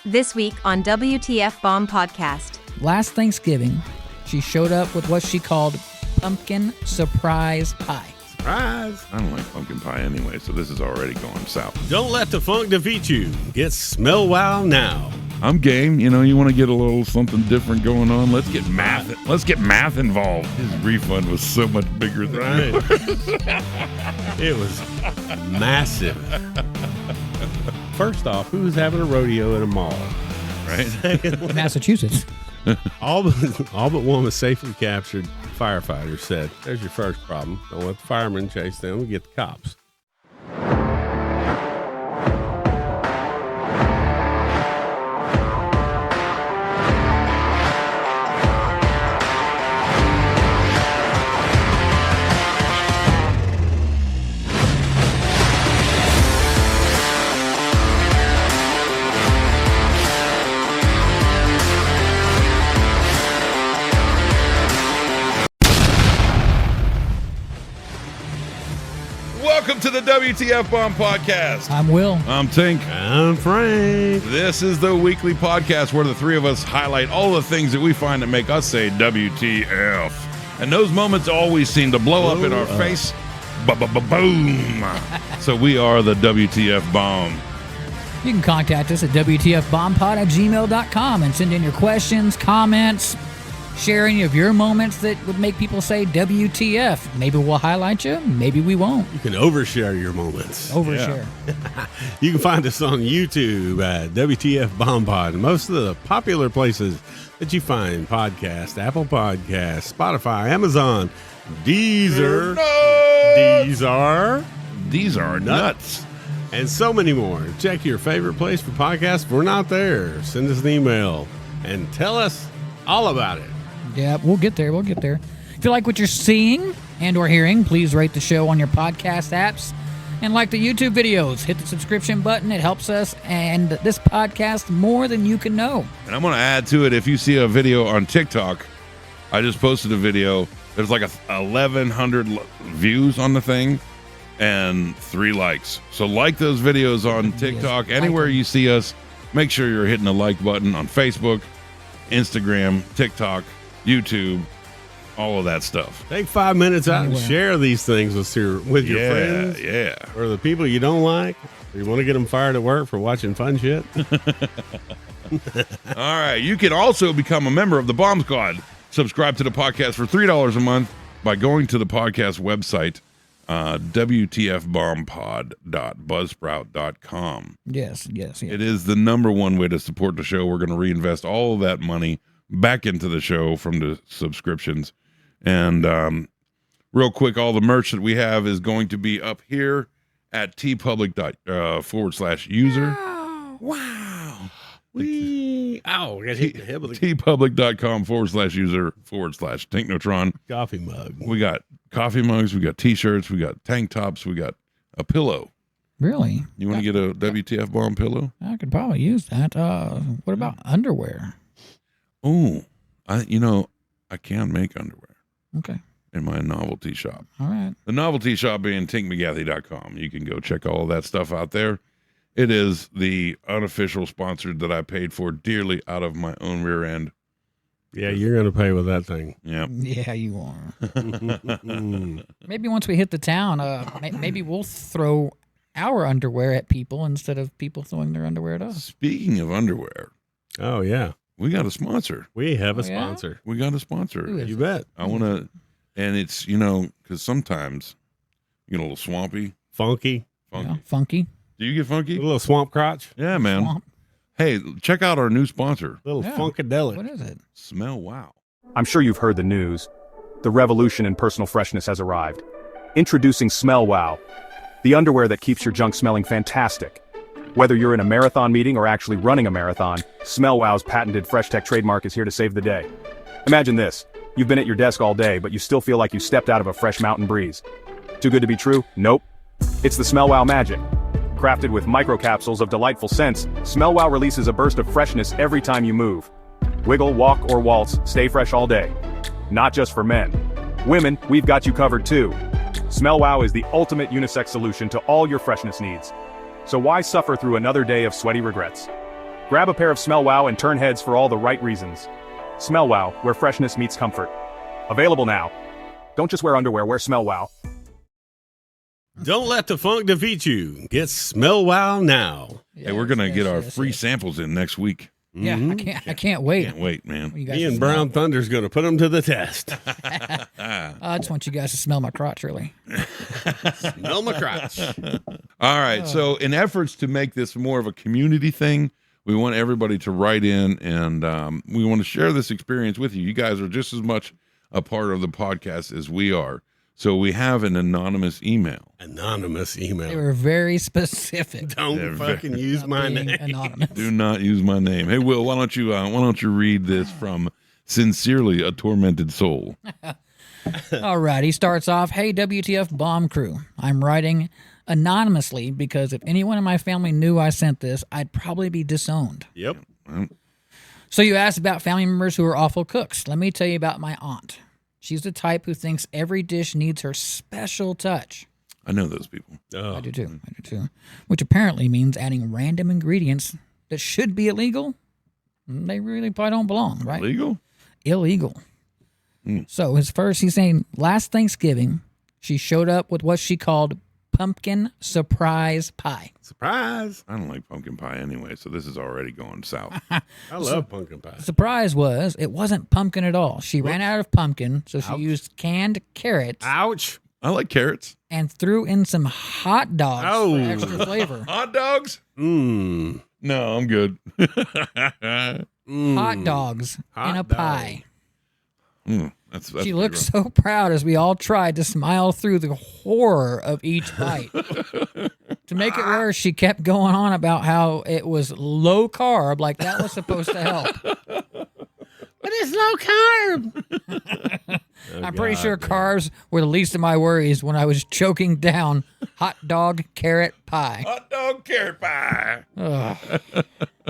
This week on WTF Bomb Podcast. Last Thanksgiving, she showed up with what she called pumpkin surprise pie. Surprise! I don't like pumpkin pie anyway, so this is already going south. Don't let the funk defeat you. Get Smell Wow now. I'm game. You know, you want to get a little something different going on. Let's get math. Let's get math involved. His refund was so much bigger than Right. It was massive. First off, who's having a rodeo in a mall? right? Massachusetts. All but one was safely captured. Firefighters said, "There's your first problem. Don't let the firemen chase them and get the cops." Welcome to the WTF Bomb Podcast. I'm Will. I'm Tink. I'm Frank. This is the weekly podcast where the three of us highlight all the things that we find that make us say WTF. And those moments always seem to blow up in our face. Boom. So we are the WTF Bomb. You can contact us at WTFBombPod@gmail.com and send in your questions, comments, share any of your moments that would make people say WTF. Maybe we'll highlight you, maybe we won't. You can overshare your moments. Overshare. You can find us on YouTube at WTF Bomb Pod and most of the popular places that you find podcasts: Apple Podcasts, Spotify, Amazon, Deezer. These are nuts. And so many more. Check your favorite place for podcasts. If we're not there, send us an email and tell us all about it. Yeah, we'll get there. If you like what you're seeing and or hearing, please rate the show on your podcast apps and like the YouTube videos. Hit the subscription button. It helps us and this podcast more than you can know. And I'm going to add to it, if you see a video on TikTok, I just posted a video. There's like 1,100 views on the thing and 3 likes. So like those videos on TikTok. Yes, anywhere like you see us, make sure you're hitting the like button on Facebook, Instagram, TikTok, YouTube, all of that stuff. Take 5 minutes out Anywhere. and share these things with your friends. Yeah. Or the people you don't like. Or you want to get them fired at work for watching fun shit. All right. You can also become a member of the Bomb Squad. Subscribe to the podcast for $3 a month by going to the podcast website, WTFBombPod.buzzsprout.com. Yes. It is the number one way to support the show. We're going to reinvest all of that money back into the show from the subscriptions. And real quick, all the merch that we have is going to be up here at tpublic.com/user. Wow. We got hit in the head with a tpublic.com/user/Tinknotron. coffee mug. We got coffee mugs, we got t-shirts, we got tank tops, we got a pillow. Really? You want to get a WTF Bomb pillow? I could probably use that. What about underwear? Oh, I can make underwear Okay. in my novelty shop. All right. The novelty shop being tinkmcgathey.com. You can go check all of that stuff out there. It is the unofficial sponsor that I paid for dearly out of my own rear end. Yeah, you're going to pay with that thing. Yeah. Yeah, you are. Maybe once we hit the town, maybe we'll throw our underwear at people instead of people throwing their underwear at us. Speaking of underwear, Oh, yeah. we got a sponsor. We have a Oh, yeah? sponsor. We got a sponsor. Who is You it? bet. I want to, and it's, because sometimes you get a little swampy. Funky. Yeah, funky. Do you get A funky? little swamp crotch. Yeah, man. Swamp. Hey, check out our new sponsor, A little Yeah. funkadelic. What is it? Smell Wow. I'm sure you've heard the news. The revolution in personal freshness has arrived. Introducing Smell Wow, the underwear that keeps your junk smelling fantastic. Whether you're in a marathon meeting or actually running a marathon, Smell Wow's patented Fresh Tech trademark is here to save the day. Imagine this. You've been at your desk all day, but you still feel like you stepped out of a fresh mountain breeze. Too good to be true? Nope. It's the Smell Wow magic. Crafted with microcapsules of delightful scents, Smell Wow releases a burst of freshness every time you move. Wiggle, walk, or waltz, stay fresh all day. Not just for men. Women, we've got you covered too. Smell Wow is the ultimate unisex solution to all your freshness needs. So why suffer through another day of sweaty regrets? Grab a pair of Smell Wow and turn heads for all the right reasons. Smell Wow, where freshness meets comfort. Available now. Don't just wear underwear, wear Smell Wow. Don't let the funk defeat you. Get Smell Wow now. Hey, we're gonna get our free samples in next week. Yeah, I can't wait. Can't wait, man. You guys Me and to Brown Thunder's going to put them to the test. I just want you guys to smell my crotch, really. Smell my crotch. All right. So, in efforts to make this more of a community thing, we want everybody to write in, and we want to share this experience with you. You guys are just as much a part of the podcast as we are. So we have an anonymous email. Anonymous email. They were very specific. Don't fucking use my being name. Anonymous. Do not use my name. Hey, Will, why don't you read this from Sincerely a Tormented Soul? All right. He starts off, "Hey, WTF Bomb Crew. I'm writing anonymously because if anyone in my family knew I sent this, I'd probably be disowned. Yep. So you asked about family members who are awful cooks. Let me tell you about my aunt. She's the type who thinks every dish needs her special touch. I know those people. Oh. I do too. Which apparently means adding random ingredients that should be illegal. They really probably don't belong, right? Legal? Illegal. So he's saying last Thanksgiving, she showed up with what she called pumpkin surprise pie. Surprise. I don't like pumpkin pie anyway, so this is already going south. I love pumpkin pie. The surprise was it wasn't pumpkin at all. She ran out of pumpkin, so she used canned carrots Ouch. I like carrots. and threw in some hot dogs Oh. for extra flavor. Hot dogs? Mmm. No, I'm good. Hot dogs Hot in a dog. pie. That's She pretty looked rough. so proud as we all tried to smile through the horror of each bite. To make it worse, she kept going on about how it was low carb, like that was supposed to help. But it's low carb. I'm pretty sure carbs were the least of my worries when I was choking down hot dog carrot pie. Hot dog carrot pie.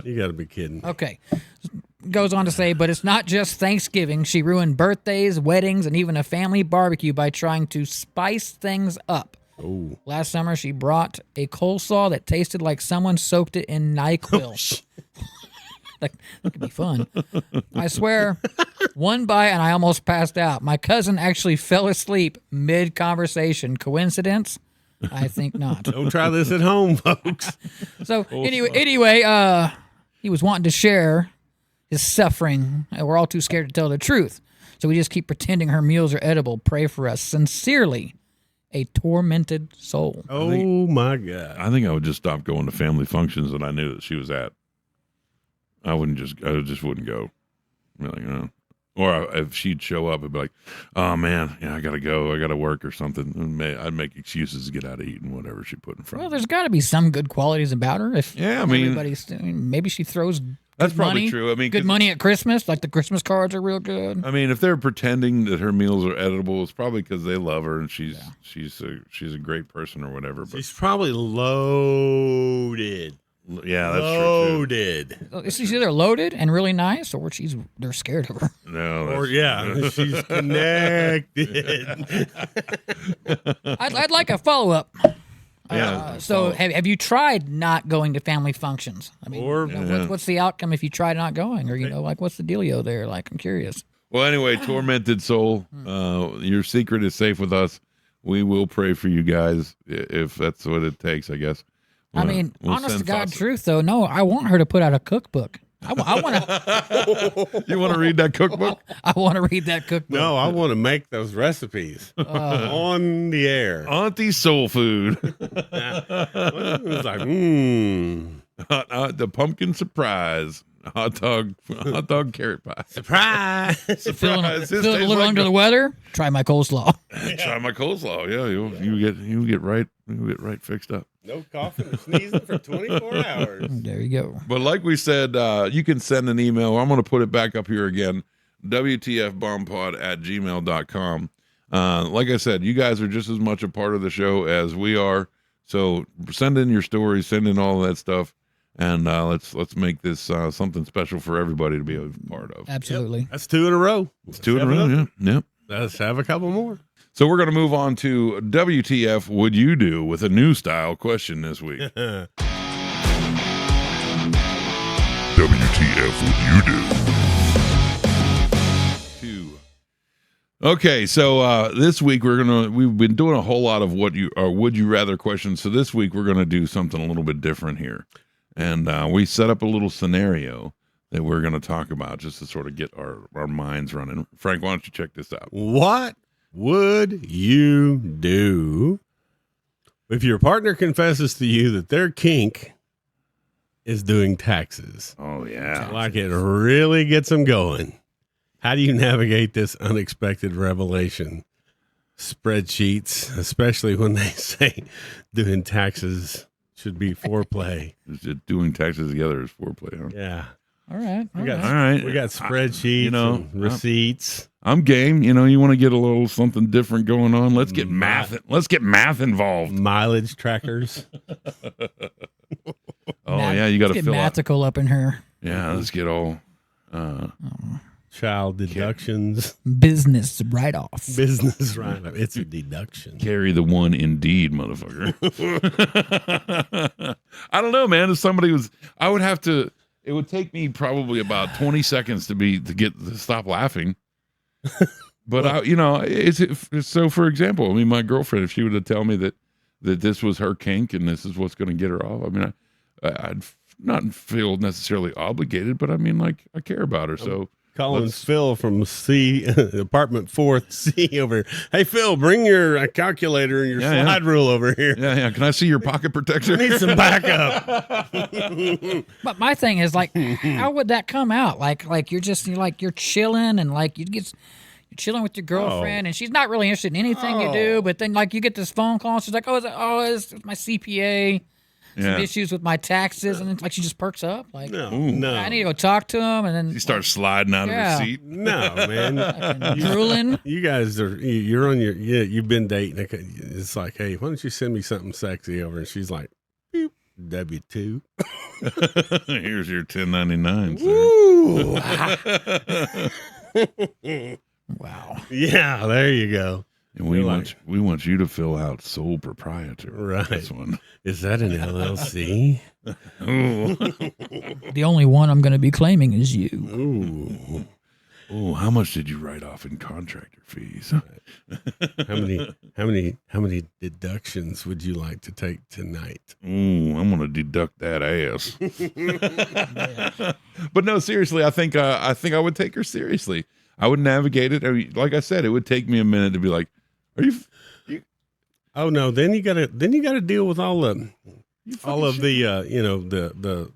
You got to be kidding. Okay. Goes on to say, but it's not just Thanksgiving. She ruined birthdays, weddings, and even a family barbecue by trying to spice things up. Oh. Last summer, she brought a coleslaw that tasted like someone soaked it in NyQuil. That could be fun. I swear, one bite and I almost passed out. My cousin actually fell asleep mid-conversation. Coincidence? I think not. Don't try this at home, folks. So anyway, he was wanting to share his suffering, and we're all too scared to tell the truth. So we just keep pretending her meals are edible. Pray for us. Sincerely, a tormented soul. Oh, my God. I think I would just stop going to family functions that I knew that she was at. I just wouldn't go. Really, Or if she'd show up, I'd be like, oh, man, yeah, I got to go. I got to work or something. And I'd make excuses to get out of eating whatever she put in front Well, of me. there's got to be some good qualities about her. If Yeah, I mean- maybe she throws That's good probably money, true. I mean, good 'cause- money at Christmas, like the Christmas cards are real good. I mean, if they're pretending that her meals are edible, it's probably because they love her and she's a great person or whatever. But She's probably loaded. yeah, that's Loaded. She's either loaded and really nice, or they're scared of her. true. No, Or, that's- she's connected. I'd like a follow up. Yeah. So have you tried not going to family functions? I mean, Or- what's the outcome if you try not going, or what's the dealio there? Like, I'm curious. Well, anyway, tormented soul, your secret is safe with us. We will pray for you guys if that's what it takes, I guess. I mean, We'll honest to send God, thoughts. truth though, no, I want her to put out a cookbook. I want to. You want to read that cookbook? I want to read that cookbook. No, I want to make those recipes on the air. Auntie Soul Food. It's like, The pumpkin surprise. Hot dog carrot pie. surprise. Feeling a This little tastes like under the weather? Try my coleslaw. Try my coleslaw. Yeah, you get right fixed up. No coughing or sneezing for 24 hours. There you go. But like we said, you can send an email. I'm going to put it back up here again. WTFBombPod@gmail.com. Like I said, you guys are just as much a part of the show as we are. So send in your stories, send in all that stuff, and let's make this something special for everybody to be a part of. Absolutely. That's 2 in a row. It's 2 in a row. Yeah. Yep. Let's have a couple more. So we're going to move on to WTF Would You Do with a new style question this week. WTF Would You Do? Okay, so this week we've been doing a whole lot of would you rather questions. So this week we're gonna do something a little bit different here, and we set up a little scenario that we're gonna talk about just to sort of get our minds running. Frank, why don't you check this out? What would you do if your partner confesses to you that their kink is doing taxes? Oh yeah, Like it really gets them going. How do you navigate this unexpected revelation? Spreadsheets, especially when they say doing taxes should be foreplay. Just doing taxes together is foreplay, huh? Yeah. All right. We got, All right. We got spreadsheets, and receipts. I'm game. You want to get a little something different going on. Let's get math. Let's get math involved. Mileage trackers. Yeah, you got to get fill out. mathical up in here. Yeah, let's get all. Child deductions. Business write-off. Business right. It's a deduction. Carry the one indeed, motherfucker. I don't know, man. If somebody was, I would have to. It would take me probably about 20 seconds to stop laughing. But so for example, I mean, my girlfriend, if she were to tell me that this was her kink and this is what's going to get her off, I mean, I'd not feel necessarily obligated, but I mean, like, I care about her. So calling Phil from C, apartment 4th C over here. Hey, Phil, bring your calculator and your slide rule over here. Yeah. Can I see your pocket protector? I need some backup. But my thing is, like, how would that come out? Like you're chilling and like you're chilling with your girlfriend and she's not really interested in anything you do, but then like you get this phone call and she's like, it's my CPA. Some issues with my taxes, and then like she just perks up. Like, No. I need to go talk to him, and then She starts sliding out of her seat. No, man. drooling. You guys you're on your, you've been dating. It's like, hey, why don't you send me something sexy over? And she's like, beep, W-2. Here's your 1099. Ooh. Wow. Yeah, there you go. And we want you to fill out sole proprietor. Right. This one. Is that an LLC? The only one I'm going to be claiming is you. Ooh. Oh, how much did you write off in contractor fees? How many deductions would you like to take tonight? I'm gonna deduct that ass. But no, seriously, I think I would take her seriously. I would navigate it. I mean, like I said, it would take me a minute to be like, "Are you?" Oh no! Then you gotta deal with all of the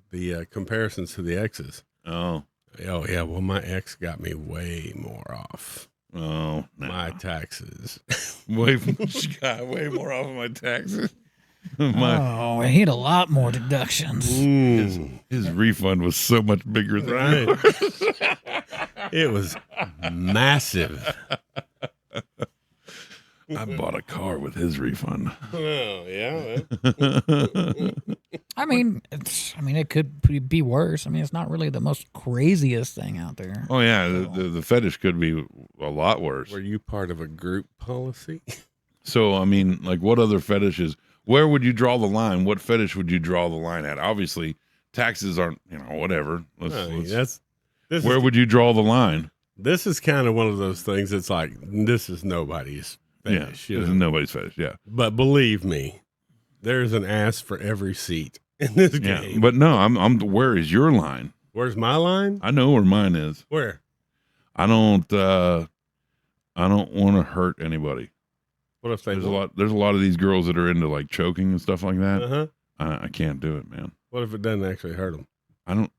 comparisons to the exes. Oh yeah. Well, my ex got me way more off. Oh, no. My taxes. She got way more off of my taxes. He had a lot more deductions. His refund was so much bigger than Right. It was massive. I bought a car with his refund. Oh yeah. I mean, it could be worse. I mean, it's not really the most craziest thing out there. Oh yeah, the fetish could be a lot worse. Were you part of a group policy? So I mean, like, what other fetishes? Where would you draw the line? What fetish would you draw the line at? Obviously, taxes aren't, whatever. Where would you draw the line? This is kind of one of those things that's like, this is nobody's fetish. This is nobody's fetish, yeah. But believe me, there's an ass for every seat in this game. Yeah, but no, I'm where is your line? Where's my line? I know where mine is. Where? I don't want to hurt anybody. What if they There's a lot of these girls that are into like choking and stuff like that. Uh-huh. I can't do it, man. What if it doesn't actually hurt them? I don't.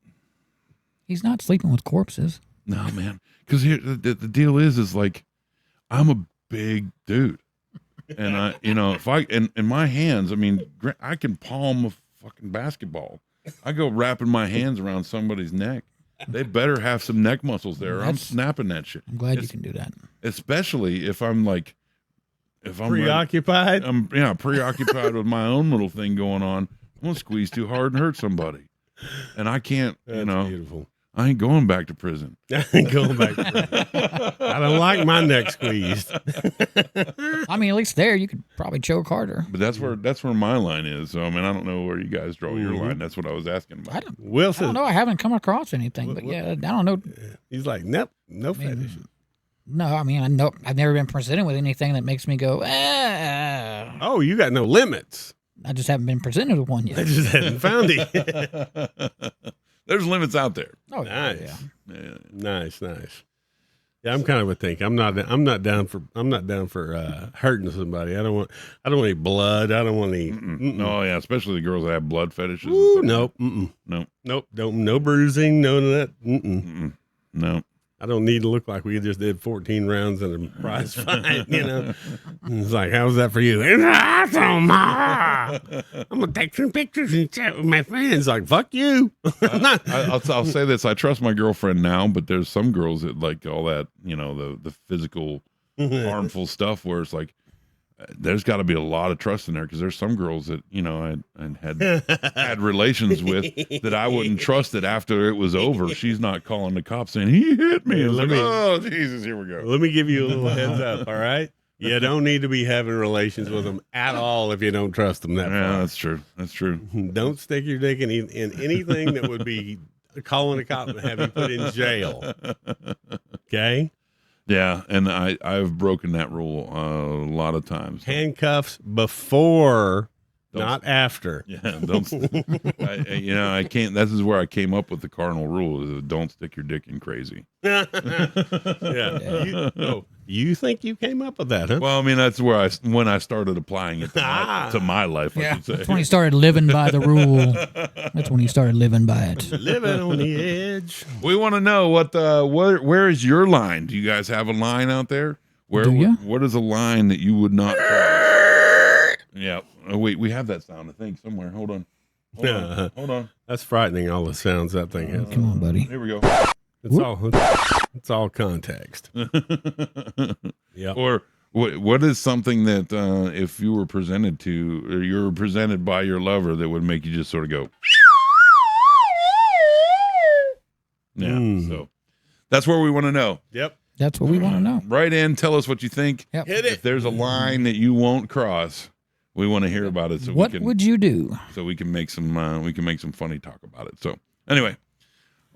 He's not sleeping with corpses. No, man. Because here the deal is like, I'm a big dude, and if I in my hands, I mean, I can palm a fucking basketball. I go wrapping my hands around somebody's neck. They better have some neck muscles there. Or I'm snapping that shit. I'm glad you can do that. Especially if I'm like, preoccupied. I'm preoccupied with my own little thing going on. I'm gonna squeeze too hard and hurt somebody, and I can't. That's beautiful. I ain't going back to prison. I ain't going back to prison. I don't like my neck squeezed. I mean, at least there you could probably choke harder. But that's where my line is. So I mean, I don't know where you guys draw your line. That's what I was asking about. I don't Wilson. know. I haven't come across anything, but yeah, I don't know. He's like, nope, no fetish. No, I mean, I know I've never been presented with anything that makes me go, ah. Oh, you got no limits. I just haven't been presented with one I yet. just hadn't found it. There's limits out there. Oh, Nice. yeah. Yeah. Nice. Yeah, I'm kind of a think. I'm not down for hurting somebody. I don't want any blood. I don't want any. Oh yeah, especially the girls that have blood fetishes. Ooh, nope. Nope. No bruising. None of that. No. I don't need to look like we just did 14 rounds in a prize fight, you know. It's like, how's that for you? It's awesome. I'm gonna take some pictures and chat with my friends. Like, fuck you. I'll say this: I trust my girlfriend now, but there's some girls that like all that, you know, the physical, harmful stuff. Where it's like, there's got to be a lot of trust in there because there's some girls that, you know, I had relations with that I wouldn't trust that after it was over, she's not calling the cops saying he hit me. It's like, oh Jesus, here we go. Let me give you a little heads up. All right, you don't need to be having relations with them at all if you don't trust them that Yeah, far. that's true. That's true. Don't stick your dick in anything that would be calling a cop and have you put in jail. Okay. Yeah, and I've broken that rule a lot of times. Handcuffs before, not after. Yeah, don't. I can't. This is where I came up with the cardinal rule: is don't stick your dick in crazy. Yeah. You think you came up with that, huh? Well, I mean, that's where when I started applying it to my life. I Yeah, should say. that's when he started living by the rule. That's when he started living by it. Living on the edge. We want to know where is your line? Do you guys have a line out there? Do ya? What is a line that you would not cross? Yeah. Oh, wait, we have that sound, I think, somewhere. Hold on. Hold on. That's frightening, all the sounds that thing has. Come on, buddy. Here we go. It's all context. Yeah. Or what is something that if you were presented to, or you were presented by your lover, that would make you just sort of go, yeah. So that's where we want to know. Yep. That's what we want to know. Write in, tell us what you think. Yep. Hit it. If there's a line that you won't cross, we want to hear about it. So What we can, would you do? so we can make some funny talk about it. So anyway,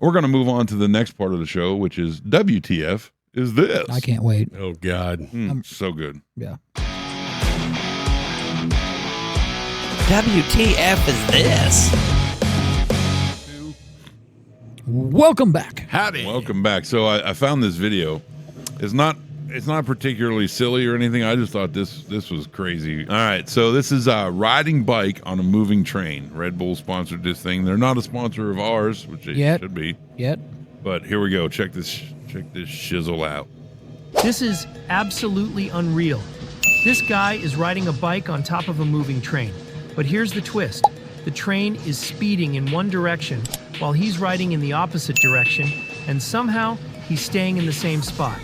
we're going to move on to the next part of the show, which is WTF is this? I can't wait. Oh, God. So good. Yeah. WTF is this? Welcome back. Howdy. Welcome back. So I found this video. It's not particularly silly or anything. I just thought this was crazy. All right, so this is riding bike on a moving train. Red Bull sponsored this thing. They're not a sponsor of ours, which they should be. Yet. But here we go. Check this shizzle out. This is absolutely unreal. This guy is riding a bike on top of a moving train. But here's the twist. The train is speeding in one direction while he's riding in the opposite direction, and somehow he's staying in the same spot.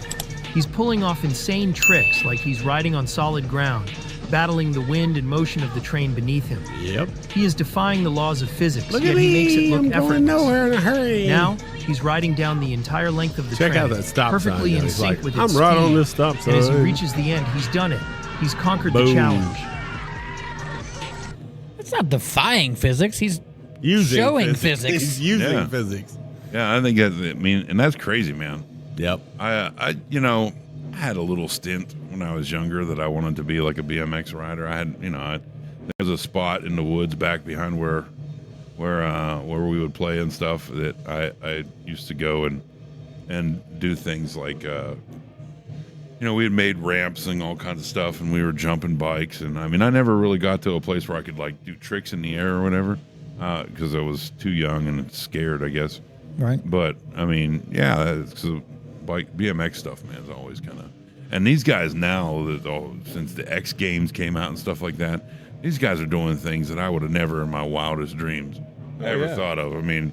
He's pulling off insane tricks like he's riding on solid ground, battling the wind and motion of the train beneath him. Yep. He is defying the laws of physics, Look yet at he makes it me. look I'm going effortless. nowhere in a hurry. Now, he's riding down the entire length of the Check train, out that stop perfectly sign. in He's sync like, with I'm its right on speed. this stop sign. And as he reaches the end, he's done it. He's conquered the Boom. challenge. It's not defying physics. He's Using showing physics. He's using Yeah. physics. Yeah, I think and that's crazy, man. Yep. I had a little stint when I was younger that I wanted to be like a BMX rider. I had, there's a spot in the woods back behind where we would play and stuff that I used to go and do things like, we had made ramps and all kinds of stuff, and we were jumping bikes. And I mean, I never really got to a place where I could like do tricks in the air or whatever, because I was too young and scared, I guess. right. But I mean, yeah, so like BMX stuff, man, is always kind of. And these guys now, since the X Games came out and stuff like that, these guys are doing things that I would have never in my wildest dreams ever thought of. I mean,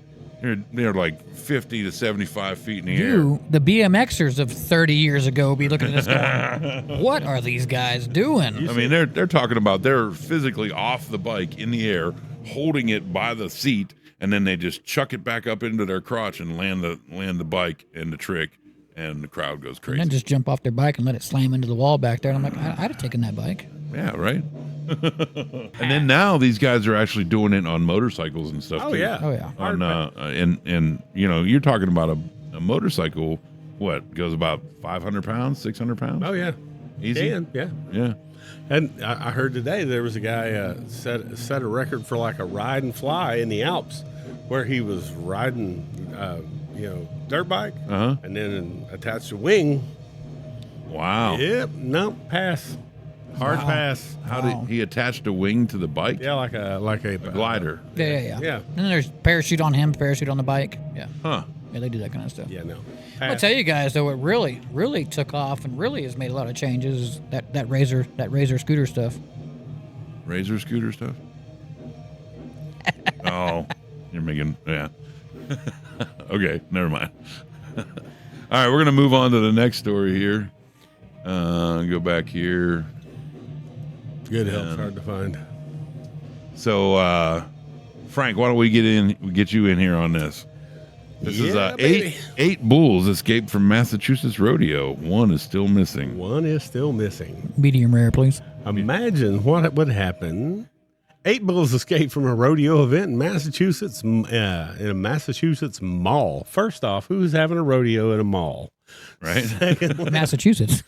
they're like 50 to 75 feet in the air. You, the BMXers of 30 years ago, be looking at this going, what are these guys doing? I mean, they're talking about they're physically off the bike in the air, holding it by the seat, and then they just chuck it back up into their crotch and land the bike and the trick, and the crowd goes And crazy. then just jump off their bike and let it slam into the wall back there. And I'm like, I'd have taken that bike. Yeah, right. And then now these guys are actually doing it on motorcycles and stuff. Oh too. yeah. Oh, yeah. On and you know, you're talking about a motorcycle. What goes about 500 pounds, 600 pounds? Oh yeah. Easy. Can, yeah. Yeah. And I heard today there was a guy set a record for like a ride and fly in the Alps, where he was riding, dirt bike, and then attached a wing. Wow. Yep, no pass, hard pass. How did he attached a wing to the bike? Yeah, like a Glider. Yeah. Yeah. And then there's parachute on him, parachute on the bike. Yeah. Huh. Yeah, they do that kind of stuff. Yeah, no. I'll Pass. tell you guys though, what really took off and really has made a lot of changes is that razor scooter stuff. Razor scooter stuff. Oh, you're making Okay, never mind. All right, we're gonna move on to the next story here. Go back here. Good help's hard to find. So, Frank, why don't we get you in here on this? This Yeah, is baby. eight bulls escaped from Massachusetts rodeo. One is still missing. One is still missing. Medium rare, please. Imagine what would happen. 8 bulls escaped from a rodeo event in Massachusetts, in a Massachusetts mall. First off, who's having a rodeo in a mall? Right? Massachusetts.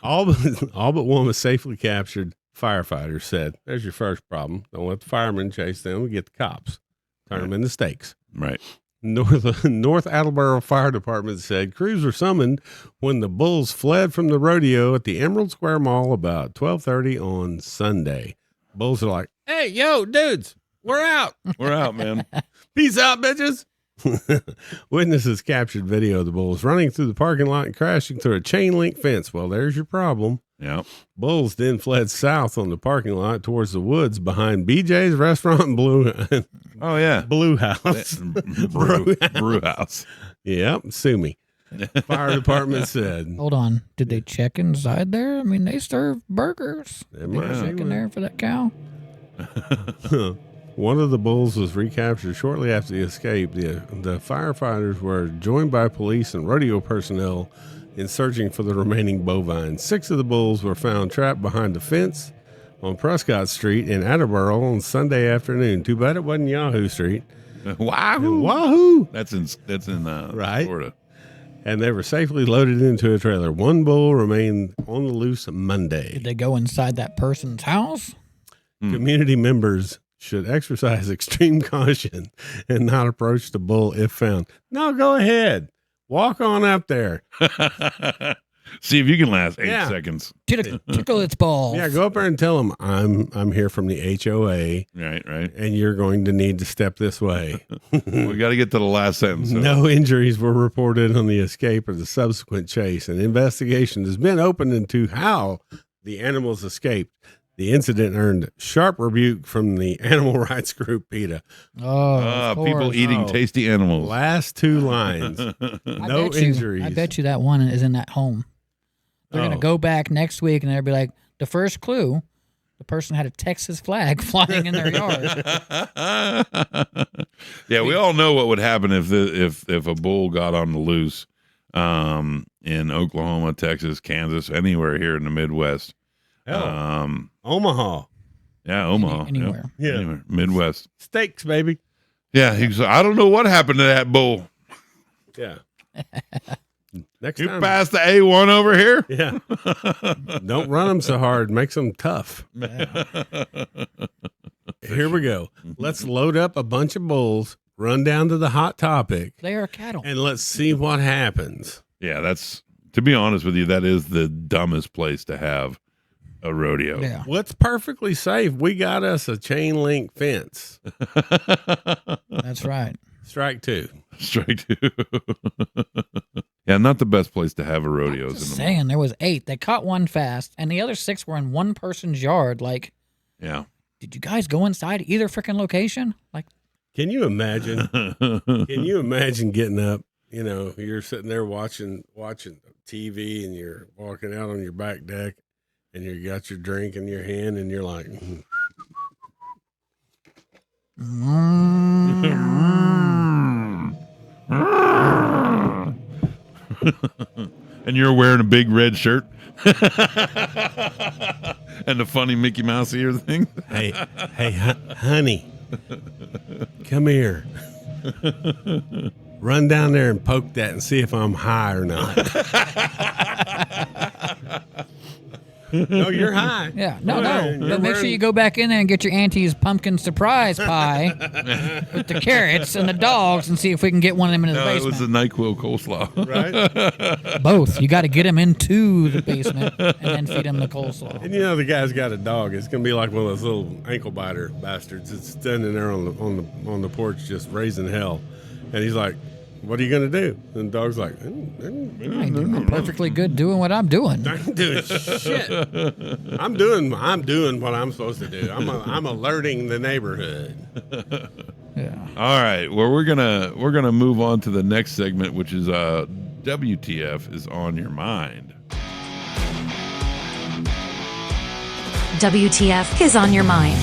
All but one was safely captured. Firefighters said, "There's your first problem. Don't let the firemen chase them. We get the cops. Turn them into steaks." Right. North Attleboro Fire Department said crews were summoned when the bulls fled from the rodeo at the Emerald Square Mall about 12:30 on Sunday. Bulls are like, "Hey, yo, dudes, we're out. We're out, man. Peace out, bitches." Witnesses captured video of the bulls running through the parking lot and crashing through a chain link fence. Well, there's your problem. Yeah. Bulls then fled south on the parking lot towards the woods behind BJ's Restaurant and Blue Oh yeah. Blue House. Brew house. Yep, sue me. Fire department said. Hold on. Did they check inside there? I mean, they serve burgers. They They might check be. in there for that cow. One of the bulls was recaptured shortly after the escape. The firefighters were joined by police and rodeo personnel in searching for the remaining bovines. 6 of the bulls were found trapped behind a fence on Prescott Street in Attleboro on Sunday afternoon. Too bad it wasn't Yahoo Street. Wahoo! Wahoo! That's in Right. Florida. And they were safely loaded into a trailer. One bull remained on the loose Monday. Did they go inside that person's house? Community members should exercise extreme caution and not approach the bull if found. No, go ahead. Walk on up there. See if you can last 8 Yeah. seconds. Tickle its balls. Yeah, go up there and tell them I'm here from the HOA Right. and you're going to need to step this way. We got to get to the last sentence. No injuries were reported on the escape or the subsequent chase. An investigation has been opened into how the animals escaped. The incident earned sharp rebuke from the animal rights group PETA. Oh, of People course. eating Oh. tasty animals. Last 2 lines. I No bet you- injuries. I bet you that one is in that home. They're going Oh. to go back next week and they'll be like, the first clue, the person had a Texas flag flying in their yard. Yeah, we all know what would happen if a bull got on the loose in Oklahoma, Texas, Kansas, anywhere here in the Midwest. Hell, Omaha. Yeah, Omaha. Anywhere. Yeah. Anywhere. Midwest. Steaks, baby. Yeah, he's. I don't know what happened to that bull. Yeah. Next You time. passed the A1 over here. Yeah. Don't run them so hard. Makes them tough. Here we go. Let's load up a bunch of bulls, run down to the hot topic, They are cattle. and let's see what happens. Yeah, that's. To be honest with you, that is the dumbest place to have a rodeo. Yeah. What's perfectly safe? We got us a chain link fence. That's right. Strike 2. Straight to. Yeah, not the best place to have a rodeo. Just saying, there was 8. They caught one fast, and the other 6 were in one person's yard. Like, Yeah. did you guys go inside either freaking location? Like, Can you imagine? Can you imagine getting up? You know, you're sitting there watching TV, and you're walking out on your back deck, and you got your drink in your hand, and you're like, And you're wearing a big red shirt. And the funny Mickey Mouse ear thing. Hey, honey, come here. Run down there and poke that and see if I'm high or not. No, you're high. Yeah, no. You're But make sure you go back in there and get your auntie's pumpkin surprise pie with the carrots and the dogs and see if we can get one of them in the No, it was basement. the NyQuil coleslaw. Right? Both. You got to get them into the basement and then feed them the coleslaw. And you know the guy's got a dog. It's gonna be like one of those little ankle biter bastards. It's standing there on the porch just raising hell, and he's like, "What are you gonna do?" And the dog's like, I'm perfectly good doing what I'm doing. "I ain't doing shit. I'm doing what I'm supposed to do. I'm alerting the neighborhood." Yeah. All right. Well, we're gonna move on to the next segment, which is WTF is on your mind. WTF is on your mind.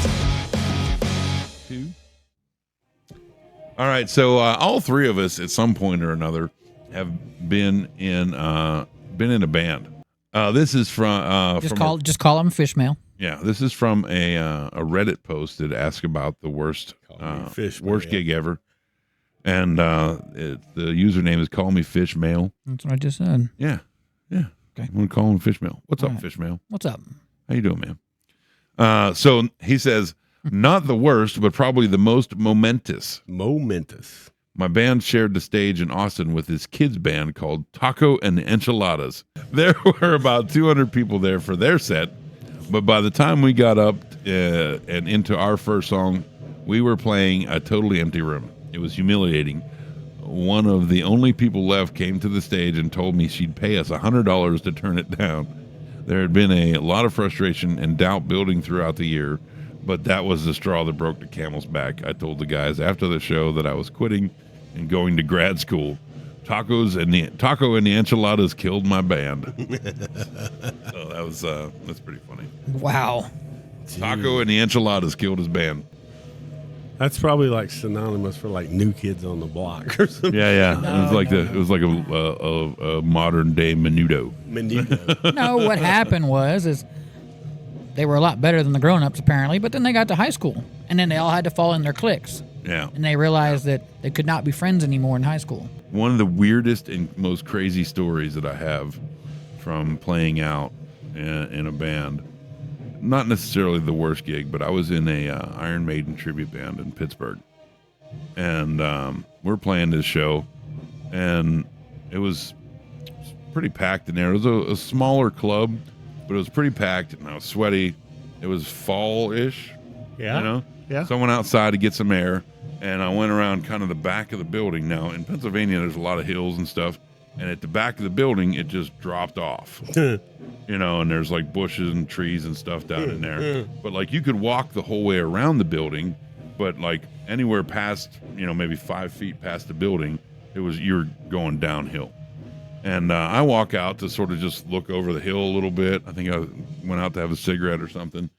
All right, so all three of us at some point or another have been in a band. This is from Just call them fish mail. yeah. This is from a Reddit post that asks about the worst Fish worst Mail. gig ever, and the username is Call Me Fish Mail. That's what I just said. Yeah. Okay. I'm gonna call him Fish Mail. What's All up, right. Fish Mail? What's up? How you doing, man? So he says, not the worst, but probably the most momentous. My band shared the stage in Austin with this kids band called Taco and Enchiladas. There were about 200 people there for their set, but by the time we got up and into our first song, we were playing a totally empty room. It was humiliating. One of the only people left came to the stage and told me she'd pay us $100 to turn it down. There had been a lot of frustration and doubt building throughout the year, but that was the straw that broke the camel's back. I told the guys after the show that I was quitting and going to grad school. Taco and the enchiladas killed my band. So that's pretty funny. Wow. Taco and the enchiladas killed his band. That's probably like synonymous for like New Kids on the Block or something. Yeah. It was like a modern day menudo. No, what happened is they were a lot better than the grown-ups apparently, but then they got to high school and then they all had to fall in their cliques. Yeah. And they realized that they could not be friends anymore in high school. One of the weirdest and most crazy stories that I have from playing out in a band, not necessarily the worst gig, but I was in a Iron Maiden tribute band in Pittsburgh, and we're playing this show, and it was pretty packed in there. It was a smaller club, but it was pretty packed, and I was sweaty. It was fall-ish, Yeah. you know? Yeah. So I went outside to get some air, and I went around kind of the back of the building. Now, in Pennsylvania, there's a lot of hills and stuff, and at the back of the building, it just dropped off. You know, and there's like bushes and trees and stuff down in there. But like you could walk the whole way around the building, but like anywhere past, maybe 5 feet past the building, you're going downhill. And I walk out to sort of just look over the hill a little bit. I think I went out to have a cigarette or something.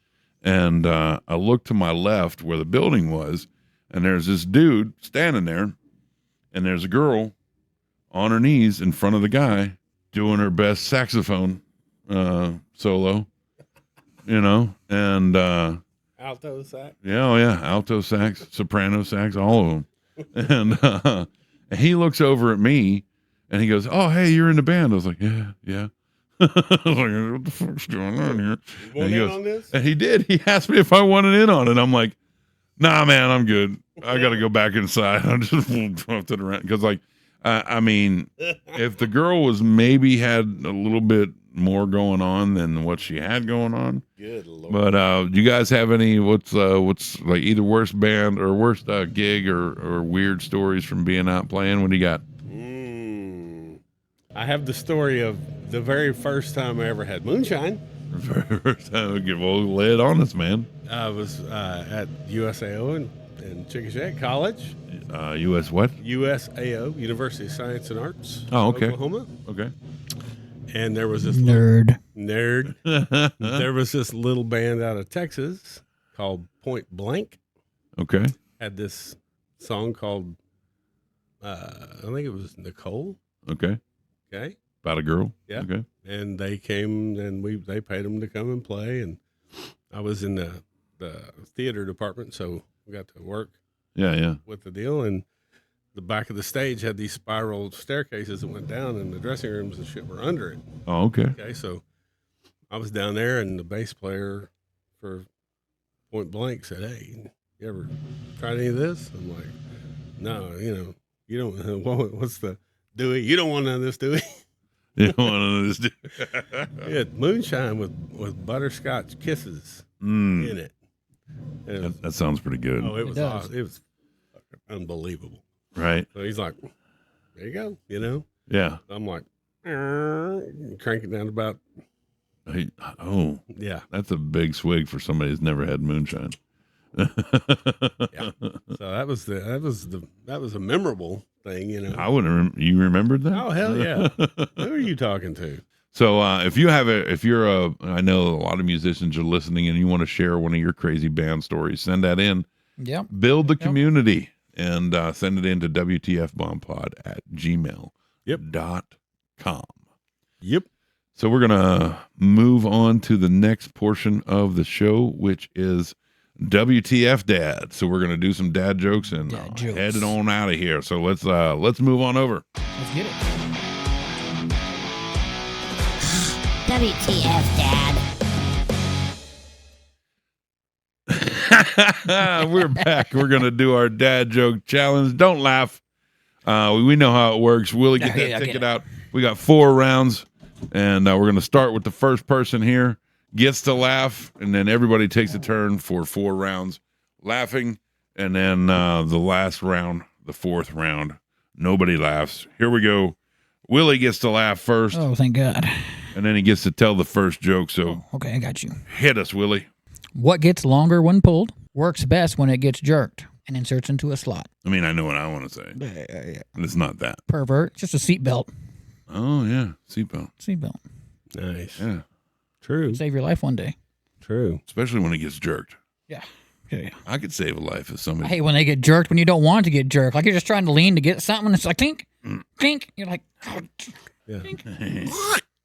And I looked to my left where the building was, and there's this dude standing there, and there's a girl on her knees in front of the guy doing her best saxophone solo, and Alto sax. yeah, alto sax, soprano sax, all of them. And he looks over at me and he goes, "Oh, hey, you're in the band." I was like, yeah. I was like, what the fuck's going on here? You want in on this? And he did. He asked me if I wanted in on it. I'm like, nah, man, I'm good. I got to go back inside. I just dropped it around because, I mean, if the girl was maybe had a little bit more going on than what she had going on. Good Lord. But do you guys have any what's like either worst band or worst gig or weird stories from being out playing? What do you got? I have the story of the very first time I ever had moonshine. First time we get lay it on us, man. I was at USAO in Chickasha College. U.S. what? USAO, University of Science and Arts. Oh, okay. Oklahoma. Okay. And there was this Nerd. There was this little band out of Texas called Point Blank. Okay. Had this song called, I think it was Nicole. Okay. Okay. About a girl? Yeah. Okay. And they came and they paid them to come and play. And I was in the theater department, so we got to work Yeah. with the deal. And the back of the stage had these spiral staircases that went down, and the dressing rooms and shit were under it. Oh, okay. Okay, so I was down there, and the bass player for Point Blank said, "Hey, you ever tried any of this?" I'm like, "No, you don't. What's the Dewey? You don't want none of this, Dewey." You don't want to It had moonshine with butterscotch kisses in it. And it was, that sounds pretty good. oh, it was does. awesome. It was fucking unbelievable. Right? So he's like, "There you go," Yeah. I'm like, crank it down to about, Oh, yeah. that's a big swig for somebody who's never had moonshine. Yeah. So that was a memorable thing, I wouldn't. You remembered that? Oh hell yeah! Who are you talking to? So if you're I know a lot of musicians are listening, and you want to share one of your crazy band stories, send that in. Yep. Build the community and send it in to wtfbombpod@gmail.com. Yep. So we're gonna move on to the next portion of the show, which is WTF Dad. So we're gonna do some dad jokes and Dad jokes. head it on out of here. So let's move on over. Let's get it. WTF, Dad. We're back. We're gonna do our dad joke challenge. Don't laugh. We know how it works. Willie, get that ticket out. We got 4 rounds, and we're gonna start with the first person here gets to laugh, and then everybody takes a turn for 4 rounds laughing, and then the last round, the 4th round, nobody laughs. Here we go. Willie gets to laugh first, Oh, thank God. and then he gets to tell the first joke. So Okay, I got you. hit us, Willie. What gets longer when pulled, works best when it gets jerked, and inserts into a slot. I mean, I know what I want to say, but it's not that. Pervert. Just a seatbelt. Oh yeah, seatbelt. Seatbelt. Nice. Yeah, True. Save your life one day. True. especially when it gets jerked. Yeah. Yeah. I could save a life if I somebody. hate when they get jerked when you don't want to get jerked. Like you're just trying to lean to get something, and it's like clink, clink. You're like, oh, Yeah.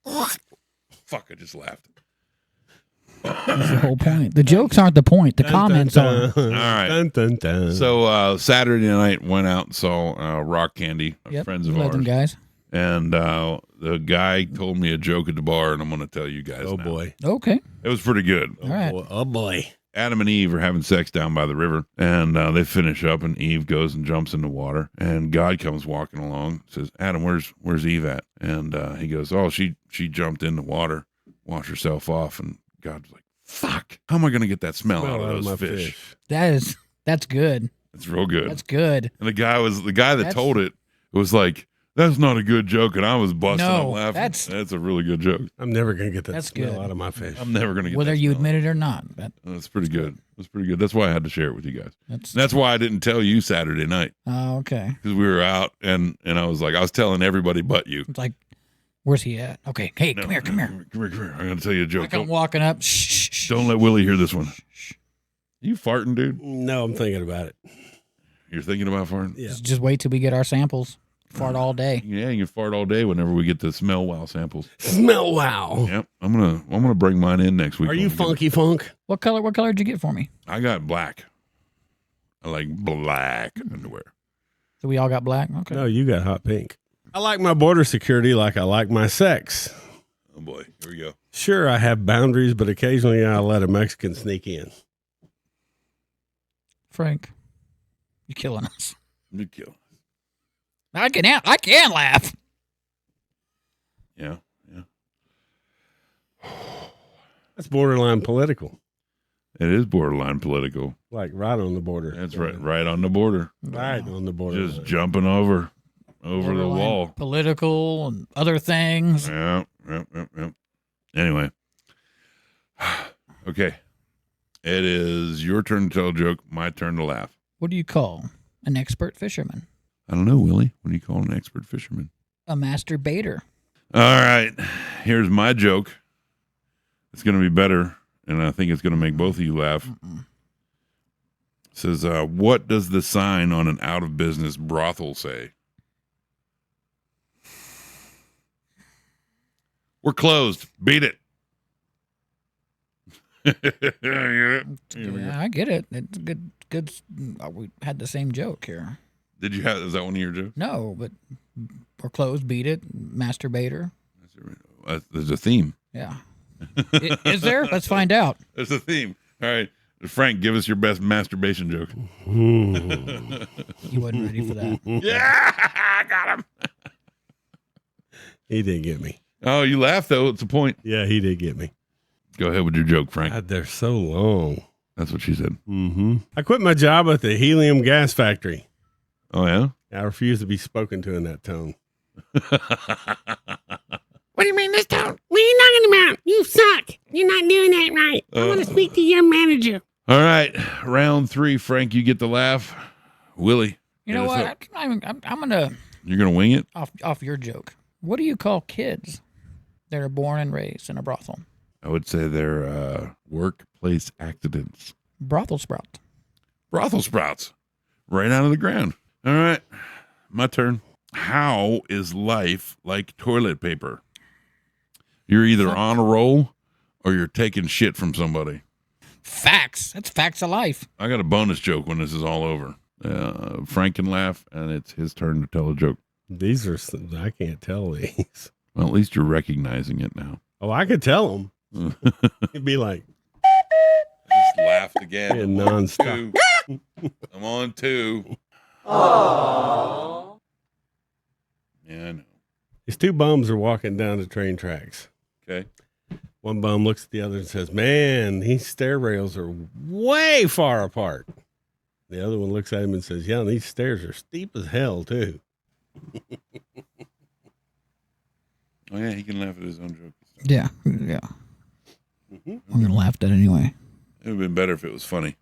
Fuck! I just laughed. that's the whole point. The jokes aren't the point. The comments are. All right. Dun, dun, dun. So Saturday night went out and saw Rock Candy, Yep. friends of Love them ours, guys. and the guy told me a joke at the bar, and I'm going to tell you guys. oh now. boy. Okay. It was pretty good. All right. Oh boy. Adam and Eve are having sex down by the river, and they finish up, and Eve goes and jumps in the water, and God comes walking along, says, "Adam, where's Eve at?" And he goes, "Oh, she jumped in the water, washed herself off," and God's like, "Fuck, how am I gonna get that smell out of those fish?" That's good. It's real good. That's good. And the guy that That's- told it was like, "That's not a good joke," and I was busting No, up laughing. that's- a really good joke. I'm never gonna get that That's smell good. out of my fish. I'm never gonna get Whether that you smell. admit it or not. That's pretty good. That's pretty good. That's why I had to share it with you guys. That's That's why I didn't tell you Saturday night. oh, okay. Because we were out, and I was telling everybody but you. It's like, where's he at? Okay. Hey, No, come here. Come here. I'm going to tell you a joke. Like I'm walking up. Shh, shh, shh. Don't let Willie hear this one. You farting, dude? No, I'm thinking about it. You're thinking about farting? Yeah. Just wait till we get our samples. Fart all day. Yeah, you can fart all day whenever we get the smell wow samples. Smell wow. Yep. I'm gonna bring mine in next week. Are you when we get- funky funk? What color did you get for me? I got black. I like black underwear. So we all got black? Okay. No, you got hot pink. I like my border security like I like my sex. Oh boy, here we go. Sure, I have boundaries, but occasionally I let a Mexican sneak in. Frank, you're killing us. You kill. I can laugh. Yeah. That's borderline political. It is borderline political. Like right on the border. That's right. Right on the border. Right on the border. Just jumping over the Borderline wall. Political and other things. Yep. Anyway. Okay. It is your turn to tell a joke, my turn to laugh. What do you call an expert fisherman? I don't know, Willie. What do you call an expert fisherman? A masturbator. All right. Here's my joke. It's going to be better, and I think it's going to make both of you laugh. It says, what does the sign on an out-of-business brothel say? We're closed. Beat it. Yeah, I get it. It's good. We had the same joke here. Did you have? Is that one of your jokes? No, but we're closed. Beat it. Masturbator. There's a theme. Yeah. Is there? Let's find out. There's a theme. All right, Frank, give us your best masturbation joke. You wasn't ready for that. Yeah, I got him. He did get me. Oh, you laughed though. It's a point. Yeah, he did get me. Go ahead with your joke, Frank. God, they're so long. That's what she said. Mm-hmm. I quit my job at the helium gas factory. Oh yeah. I refuse to be spoken to in that tone. What do you mean this tone? What are you talking about? You suck. You're not doing that right. I want to speak to your manager. All right, round 3, Frank. You get the laugh. Willie, You know hit us what? up. I'm gonna You're gonna wing it. off your joke. What do you call kids that are born and raised in a brothel? I would say they're workplace accidents. Brothel sprout. Brothel sprouts, right out of the ground. All right, my turn. How is life like toilet paper? You're either on a roll or you're taking shit from somebody. Facts. That's facts of life. I got a bonus joke when this is all over. Frank can laugh, and it's his turn to tell a joke. These are, I can't tell these. Well, at least you're recognizing it now. Oh, I could tell them. It'd be like, Just laughed again. yeah, I'm on nonstop. 2. I'm on 2. Yeah, I know. These two bums are walking down the train tracks. Okay. One bum looks at the other and says, "Man, these stair rails are way far apart." The other one looks at him and says, "Yeah, and these stairs are steep as hell, too." Oh, yeah, he can laugh at his own joke. Yeah. Yeah. I'm gonna laugh at that anyway. It would have been better if it was funny.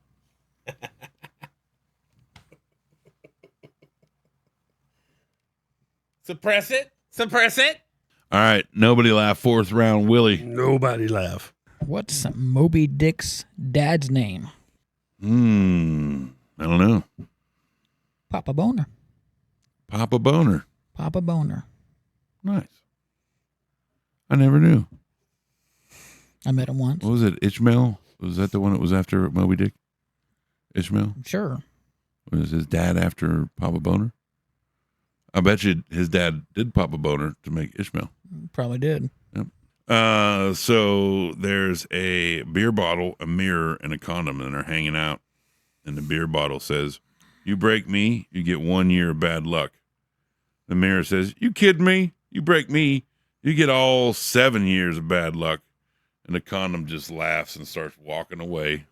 Suppress it. Suppress it. All right, nobody laugh. 4th round, Willie. Nobody laugh. What's Moby Dick's dad's name? I don't know. Papa Boner. Papa Boner. Papa Boner. Nice. I never knew. I met him once. What was it? Ishmael? Was that the one that was after Moby Dick? Ishmael? Sure. Was his dad after Papa Boner? I bet you his dad did Papa Boner to make Ishmael. Probably did. Yep. So there's a beer bottle, a mirror, and a condom, and they're hanging out. And the beer bottle says, "You break me, you get 1 year of bad luck." The mirror says, "You kidding me? You break me, you get all 7 years of bad luck." And the condom just laughs and starts walking away.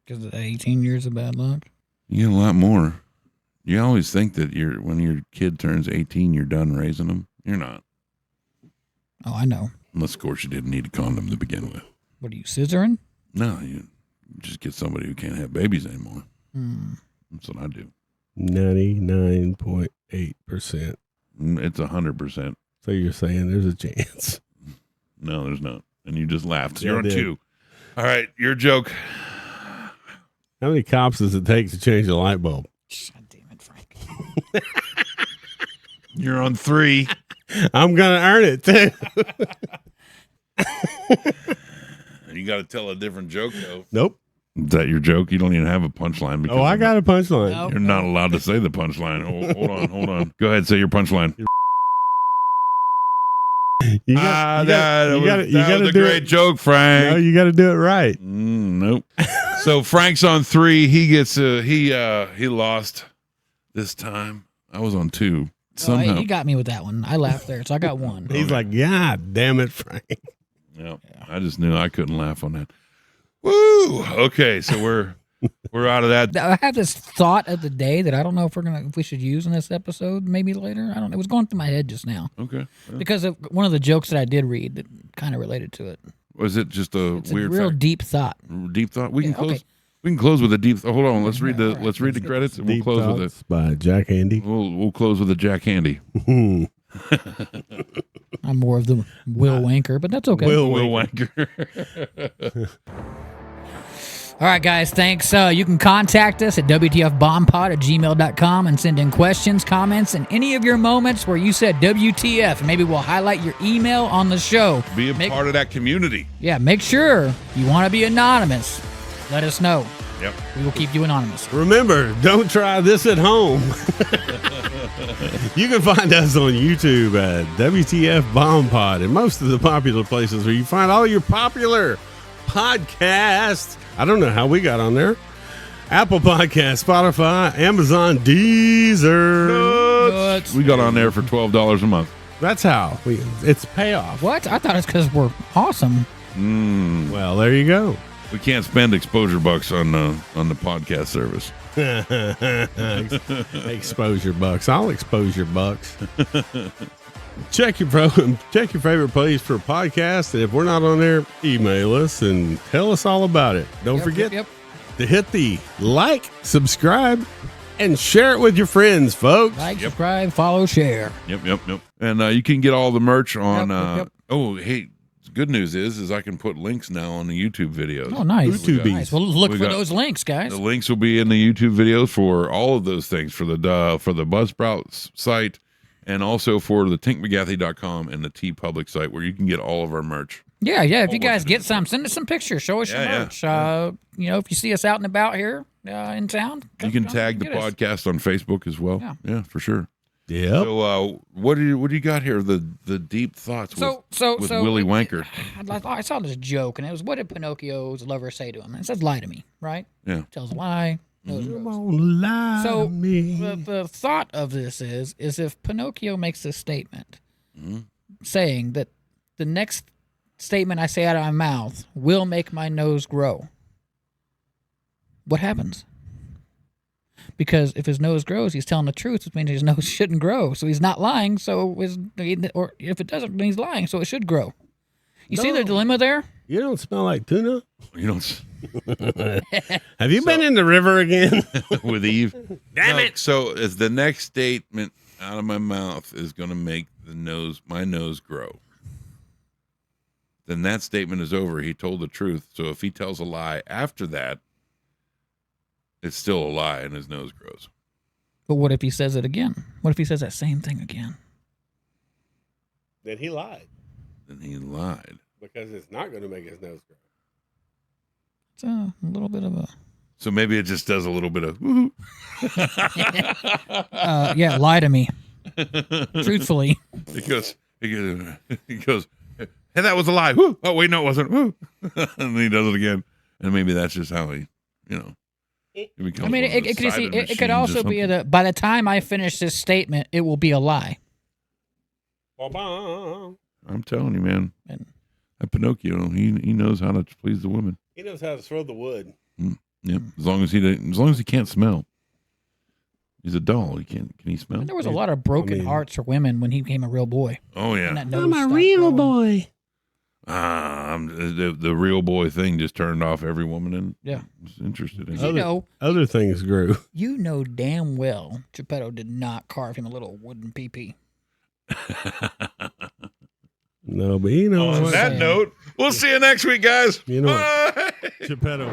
Because of 18 years of bad luck. You get a lot more. You always think that when your kid turns 18, you're done raising them. You're not. Oh, I know. Unless, of course, you didn't need a condom to begin with. What are you, scissoring? No, you just get somebody who can't have babies anymore. That's what I do. 99.8%. It's 100%. So you're saying there's a chance? No, there's not. And you just laughed. So Yeah, you're I on did. 2. All right, your joke. How many cops does it take to change a light bulb? God damn it, Frank. You're on 3. I'm gonna earn it too. You got to tell a different joke, though. Nope. Is that your joke? You don't even have a punchline. Oh, I got a punchline. Nope. You're not allowed to say the punchline. Oh, hold on. Go ahead, say your punchline. You That was gotta a do great it. joke, Frank. No, you got to do it right. Nope. So Frank's on 3. He gets he lost this time. I was on 2. Oh, Somehow. he got me with that one. I laughed there, so I got 1. He's like, "God damn it, Frank." Yeah. I just knew I couldn't laugh on that. Woo! Okay, so we're out of that. I have this thought of the day that I don't know if we should use in this episode. Maybe later. I don't know. It was going through my head just now Okay. because of one of the jokes that I did read that kind of related to it. Was it just a It's weird a real fact? deep thought. Deep thought? We can Yeah, close. okay. We can close with a deep. Hold on. Let's read the. All right, Let's read the credits, and we'll Deep close with Thoughts by Jack Handy. We'll close with a Jack Handy. I'm more of the Will Wanker, but that's okay. Will Will Wanker. Wanker. All right, guys, thanks. You can contact us at WTFBombPod@gmail.com and send in questions, comments, and any of your moments where you said WTF. And maybe we'll highlight your email on the show. Be a part of that community. Yeah, make sure you want to be anonymous. Let us know. Yep. We will keep you anonymous. Remember, don't try this at home. You can find us on YouTube at WTF Bomb Pod and most of the popular places where you find all your popular podcasts. I don't know how we got on there. Apple Podcast, Spotify, Amazon, Deezer. Nuts. We got on there for $12 a month. That's how. It's payoff. What? I thought it's because we're awesome. Well, there you go. We can't spend exposure bucks on the podcast service. Exposure bucks. I'll expose your bucks. Check your favorite place for a podcast. And if we're not on there, email us and tell us all about it. Don't forget to hit the like, subscribe, and share it with your friends, folks. Like, subscribe, follow, share. Yep. And you can get all the merch on. Yep. Oh, hey, good news is I can put links now on the YouTube videos. Oh, nice. YouTubies. Nice. Well, look We for got- those links, guys. The links will be in the YouTube videos for all of those things, for the Buzzsprout site, and also for the tinkmcgathey.com and the TeePublic site, where you can get all of our merch. Yeah. If you guys get some, send us some pictures. Show us your Yeah. merch. If you see us out and about here in town, You can tag the get us. podcast on Facebook as well. Yeah. For sure. Yep. So, what do you got here? The deep thoughts with Willy Wanker. I saw this joke, and it was, what did Pinocchio's lover say to him? It says, "Lie to me," right? Yeah. Tells a lie. Knows Come gross. on, lie So to me. the thought of this is if Pinocchio makes this statement, Mm-hmm. saying that the next statement I say out of my mouth will make my nose grow, what happens? Because if his nose grows, he's telling the truth, which means his nose shouldn't grow. So he's not lying. So or if it doesn't, then he's lying. So it should grow. You see the dilemma there? You don't smell like tuna? You don't Have you been in the river again? with Eve. Damn it. So is the next statement out of my mouth is going to make my nose grow. Then that statement is over. He told the truth. So if he tells a lie after that, it's still a lie and his nose grows. But what if he says it again? What if he says that same thing again? Then he lied Then he lied. because it's not going to make his nose grow. It's a little bit of a... So maybe it just does a little bit of woo. lie to me. Truthfully. He goes, hey, that was a lie. Woo. Oh, wait, no, it wasn't. Woo. And then he does it again. And maybe that's just how he, it becomes I mean, one of those it could silent it could machines or also be something. by the time I finish this statement, it will be a lie. I'm telling you, man. And That Pinocchio, he knows how to please the women. He knows how to throw the wood. Yep. As long as he can't smell. He's a doll. Can he smell? there was a lot of broken hearts for women when he became a real boy. Oh And yeah. that nose I'm a stopped real growing. boy. The real boy thing just turned off every woman and Yeah. was interested in You it. know, Other things grew. damn well Geppetto did not carve him a little wooden pee-pee. No, but he knows On what that note, we'll see you next week, guys. You know what? Bye. Geppetto.